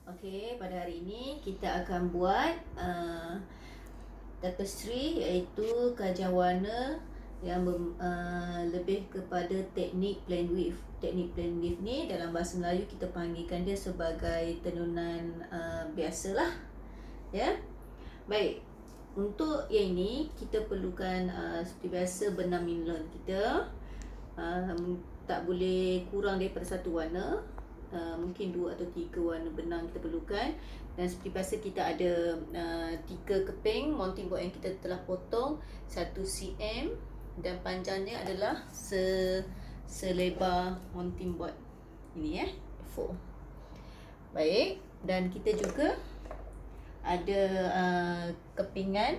Okey, pada hari ini kita akan buat tapestry, iaitu kajian warna yang lebih kepada teknik blend weave. Teknik blend weave ni dalam bahasa Melayu kita panggilkan dia sebagai tenunan biasalah, ya. Baik. Untuk yang ini kita perlukan seperti biasa benang minion kita. Tak boleh kurang daripada satu warna. Mungkin 2 atau 3 warna benang kita perlukan. Dan seperti biasa kita ada 3 keping mounting board yang kita telah potong 1 cm dan panjangnya adalah selebar mounting board ini, 4. Baik, dan kita juga ada kepingan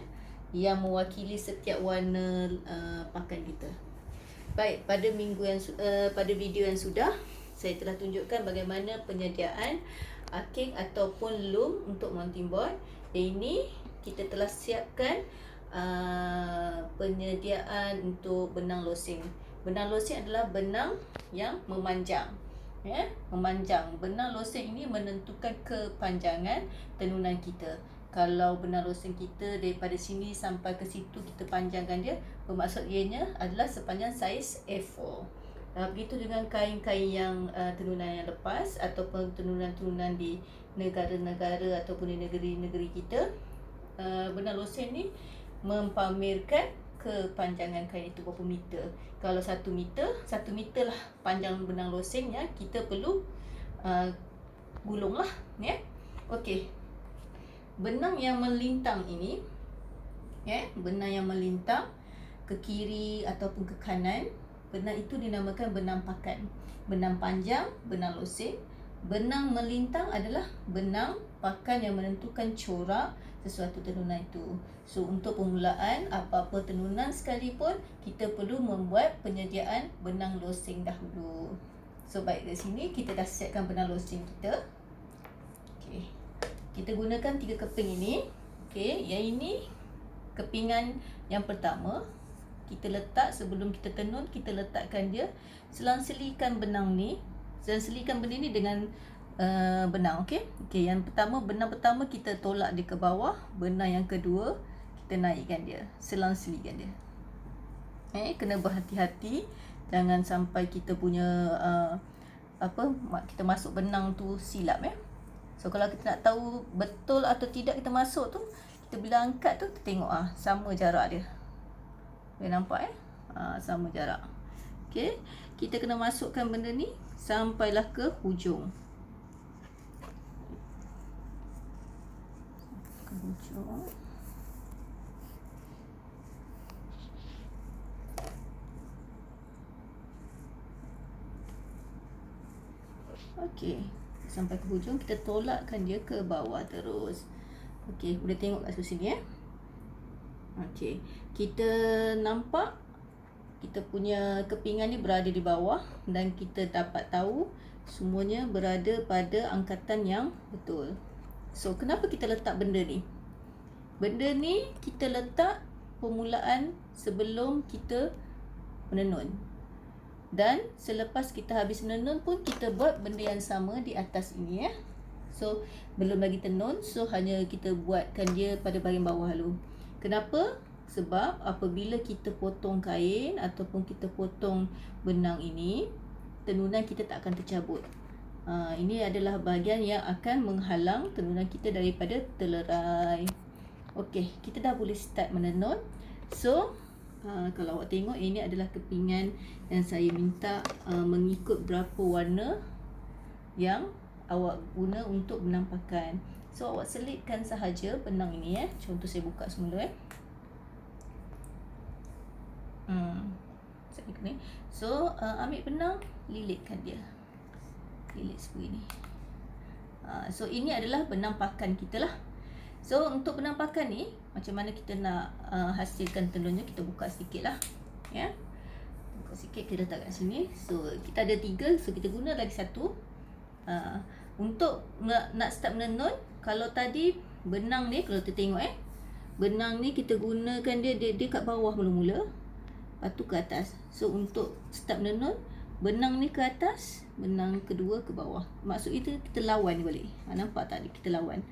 yang mewakili setiap warna pakan kita. Baik, pada video yang sudah saya telah tunjukkan bagaimana penyediaan aking ataupun loom untuk mounting board. Ini kita telah siapkan penyediaan untuk benang losing. Benang losing adalah benang yang memanjang, memanjang. Benang losing ini menentukan kepanjangan tenunan kita. Kalau benang losing kita daripada sini sampai ke situ kita panjangkan dia, bermaksud ianya adalah sepanjang saiz A4. Begitu dengan kain-kain yang tenunan yang lepas ataupun tenunan-tenunan di negara-negara ataupun di negeri-negeri kita, benang losing ni mempamerkan kepanjangan kain itu berapa meter. Kalau 1 meter, 1 meter lah panjang benang losingnya, kita perlu gulunglah, Okey. Benang yang melintang ini, benang yang melintang ke kiri ataupun ke kanan, benang itu dinamakan benang pakan. Benang panjang, benang losing. Benang melintang adalah benang pakan yang menentukan corak sesuatu tenunan itu. So, untuk permulaan apa-apa tenunan sekalipun, kita perlu membuat penyediaan benang losing dahulu. So, baik, dari sini kita dah siapkan benang losing kita. Okey. Kita gunakan 3 keping ini. Okey, yang ini kepingan yang pertama. Kita letak sebelum kita tenun, kita letakkan dia, selang-selikan benang ni. Selang-selikan benang ni dengan benang, okey. Okey, yang pertama, benang pertama kita tolak dia ke bawah, benang yang kedua kita naikkan dia, selang-selikan dia. Kena berhati-hati jangan sampai kita punya kita masuk benang tu silap, So, kalau kita nak tahu betul atau tidak kita masuk tu, kita bila angkat tu kita tengok sama jarak dia. Boleh nampak, sama jarak. Okey, kita kena masukkan benda ni sampailah ke hujung. Ke hujung. Okey, sampai ke hujung, kita tolakkan dia ke bawah terus. Okey, boleh tengok kat sini, Okey, kita nampak kita punya kepingan ni berada di bawah dan kita dapat tahu semuanya berada pada angkatan yang betul. So, kenapa kita letak benda ni? Benda ni kita letak permulaan sebelum kita menenun. Dan selepas kita habis menenun pun kita buat benda yang sama di atas ini, So, belum lagi tenun, so hanya kita buatkan dia pada bahagian bawah dulu. Kenapa? Sebab apabila kita potong kain ataupun kita potong benang ini, tenunan kita tak akan tercabut. Ini adalah bahagian yang akan menghalang tenunan kita daripada terlerai. Okey, kita dah boleh start menenun. So, kalau awak tengok, ini adalah kepingan yang saya minta mengikut berapa warna yang awak guna untuk benang pakan. So, awak selitkan sahaja benang ini, Contoh saya buka semula, So, ambil benang, lilitkan dia. Lilit seperti ini. So, ini adalah benang pakan kita lah. So, untuk benang pakan ni, macam mana kita nak hasilkan tenunnya, kita buka sikit lah, Buka sikit, kita letak kat sini. So, kita ada 3, so kita guna lagi 1. Untuk nak start menenun, kalau tadi benang ni, kalau kita tengok, benang ni kita gunakan dia kat bawah mula-mula, lepas tu ke atas. So, untuk start menenun, benang ni ke atas, benang kedua ke bawah. Maksud itu kita lawan balik. Nampak tak? Kita lawan.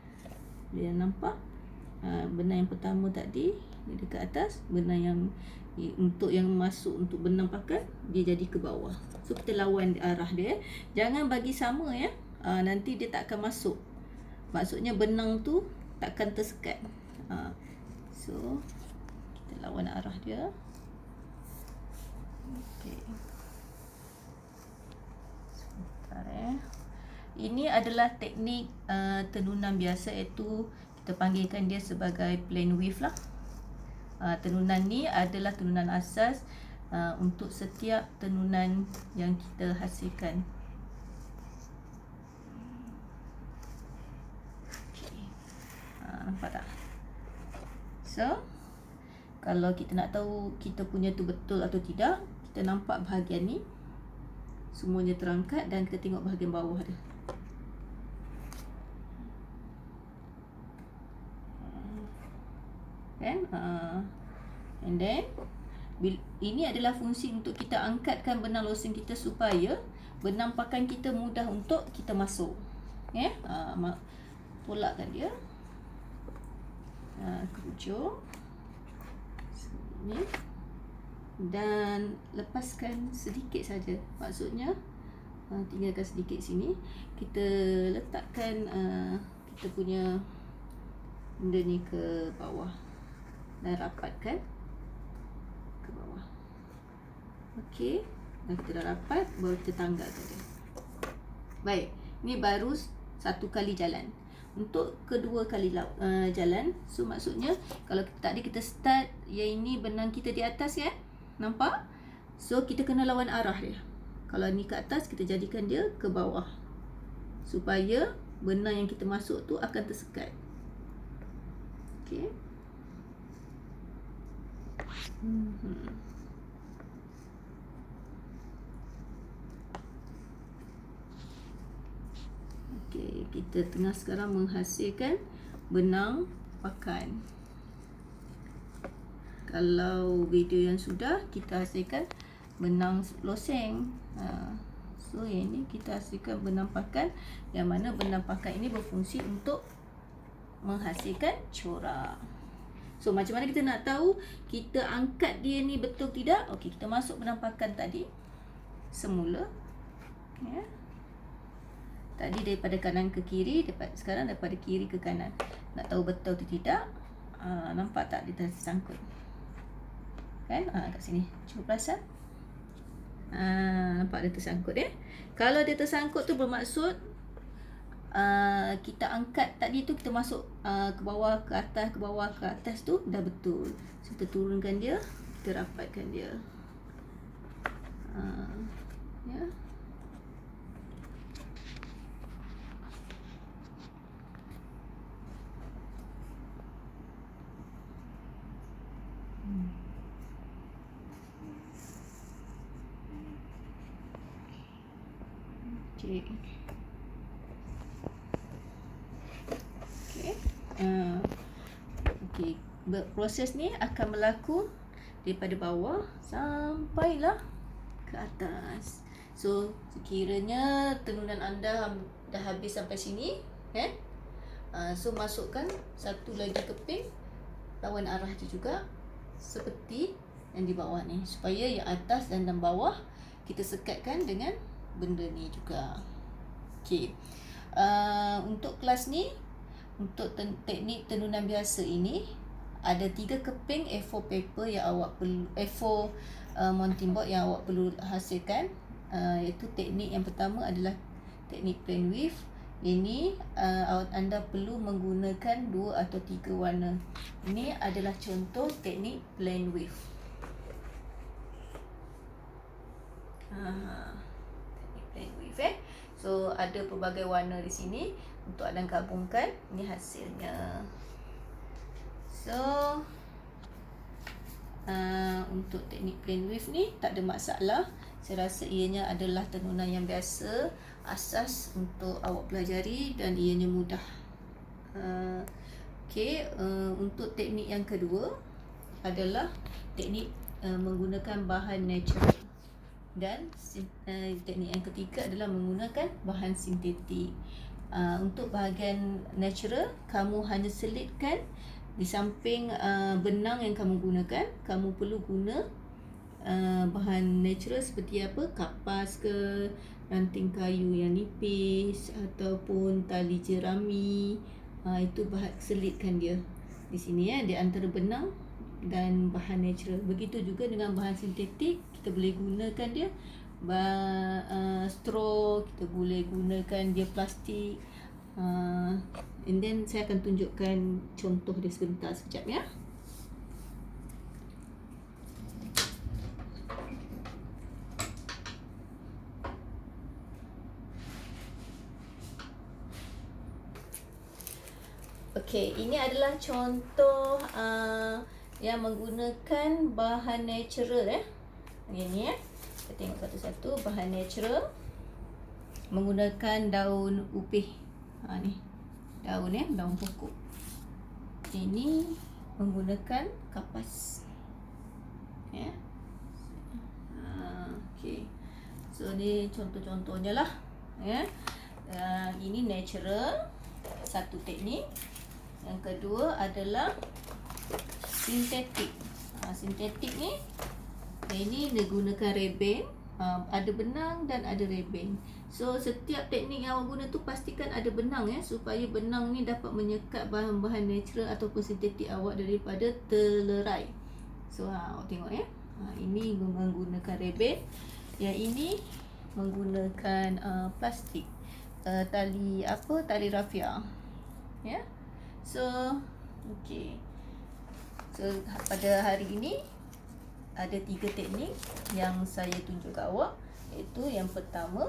Dia nampak? Benang yang pertama tadi dia dekat atas, benang yang untuk yang masuk untuk benang pakan dia jadi ke bawah. So kita lawan arah dia. Jangan bagi sama ya. Nanti dia tak akan masuk. Maksudnya benang tu takkan tersekat. So kita lawan arah dia. Okey. Sebentar Ini adalah teknik tenunan biasa, iaitu kita panggilkan dia sebagai plain weave lah. Tenunan ni adalah tenunan asas untuk setiap tenunan yang kita hasilkan. Okay. Nampak tak? So, kalau kita nak tahu kita punya tu betul atau tidak, kita nampak bahagian ni semuanya terangkat dan kita tengok bahagian bawah dia. Kan? And then ini adalah fungsi untuk kita angkatkan benang losing kita supaya benang pakan kita mudah untuk kita masuk. Tolakkan dia ke hujung sini dan lepaskan sedikit saja. Maksudnya tinggalkan sedikit sini. Kita letakkan kita punya benda ni ke bawah dan rapatkan ke bawah. Okey, dah kita dah rapat, baru kita tanggalkan dia. Baik, ni baru satu kali jalan. Untuk kedua kali jalan, so maksudnya kalau tadi kita start yang ini benang kita di atas kan, nampak? So kita kena lawan arah dia. Kalau ni ke atas, kita jadikan dia ke bawah supaya benang yang kita masuk tu akan tersekat. Okey. Okey, kita tengah sekarang menghasilkan benang pakan. Kalau video yang sudah, kita hasilkan benang loseng. So yang ini kita hasilkan benang pakan, yang mana benang pakan ini berfungsi untuk menghasilkan corak. So macam mana kita nak tahu kita angkat dia ni betul tidak? Okey, kita masuk benang pakan tadi semula. Ya. Tadi daripada kanan ke kiri, sekarang daripada kiri ke kanan. Nak tahu betul atau tidak? Nampak tak dia tersangkut? Kan? Kat sini. Cuba perasan. Nampak dia tersangkut ya? Kalau dia tersangkut tu bermaksud kita angkat tadi tu, kita masuk ke bawah, ke atas, ke bawah, ke atas tu dah betul. So, kita turunkan dia, kita rapatkan dia. Ya. Okey. Okey, proses ni akan berlaku daripada bawah sampailah ke atas. So, sekiranya tenunan anda dah habis sampai sini, so masukkan satu lagi keping, lawan arah dia juga seperti yang di bawah ni, supaya yang atas dan bawah kita sekatkan dengan benda ni juga. Okey. Untuk kelas ni, untuk teknik tenunan biasa ini, ada 3 keping A4 paper yang awak perlu, A4 mounting board yang awak perlu hasilkan. Iaitu teknik yang pertama adalah teknik plain weave. Ini anda perlu menggunakan 2 atau 3 warna. Ini adalah contoh teknik plain weave. Teknik plain weave. So ada pelbagai warna di sini untuk anda gabungkan. Ini hasilnya. So untuk teknik plain weave ni tak ada masalah. Saya rasa ianya adalah tenunan yang biasa, asas untuk awak pelajari dan ianya mudah. Okey, untuk teknik yang kedua adalah teknik menggunakan bahan natural. Dan teknik yang ketiga adalah menggunakan bahan sintetik. Untuk bahagian natural, kamu hanya selitkan di samping benang yang kamu gunakan. Kamu perlu guna bahan natural seperti apa? Kapas ke, ranting kayu yang nipis, ataupun tali jerami. Itu bahan selitkan dia di sini ya, di antara benang dan bahan natural. Begitu juga dengan bahan sintetik, kita boleh gunakan dia straw, kita boleh gunakan dia plastik. And then saya akan tunjukkan contoh dia sebentar sekejap ya. Okey, ini adalah contoh yang menggunakan bahan natural Ini kita tengok satu-satu. Bahan natural menggunakan daun upih. Ni daun daun pokok. Ini menggunakan kapas. Okey. So ni contoh-contohnya lah ini natural, satu teknik. Yang kedua adalah sintetik. Sintetik ni ini dia gunakan rebeng. Ada benang dan ada rebeng. So setiap teknik yang awak guna tu pastikan ada benang supaya benang ni dapat menyekat bahan-bahan natural ataupun sintetik awak daripada terlerai. So awak tengok ini menggunakan rebeng. Yang ini menggunakan plastik, tali rafia. So okey. So pada hari ini ada 3 teknik yang saya tunjuk kat awak, iaitu yang pertama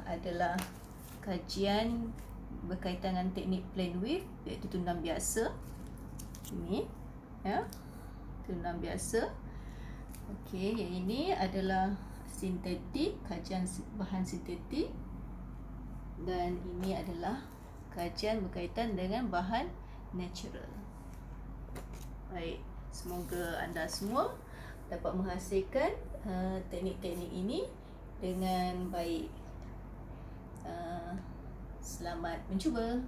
adalah kajian berkaitan dengan teknik plain weave, iaitu tunang biasa. Ini tunang biasa. Okey, yang ini adalah sintetik, kajian bahan sintetik. Dan ini adalah kajian berkaitan dengan bahan natural. Baik, semoga anda semua dapat menghasilkan teknik-teknik ini dengan baik. Selamat mencuba.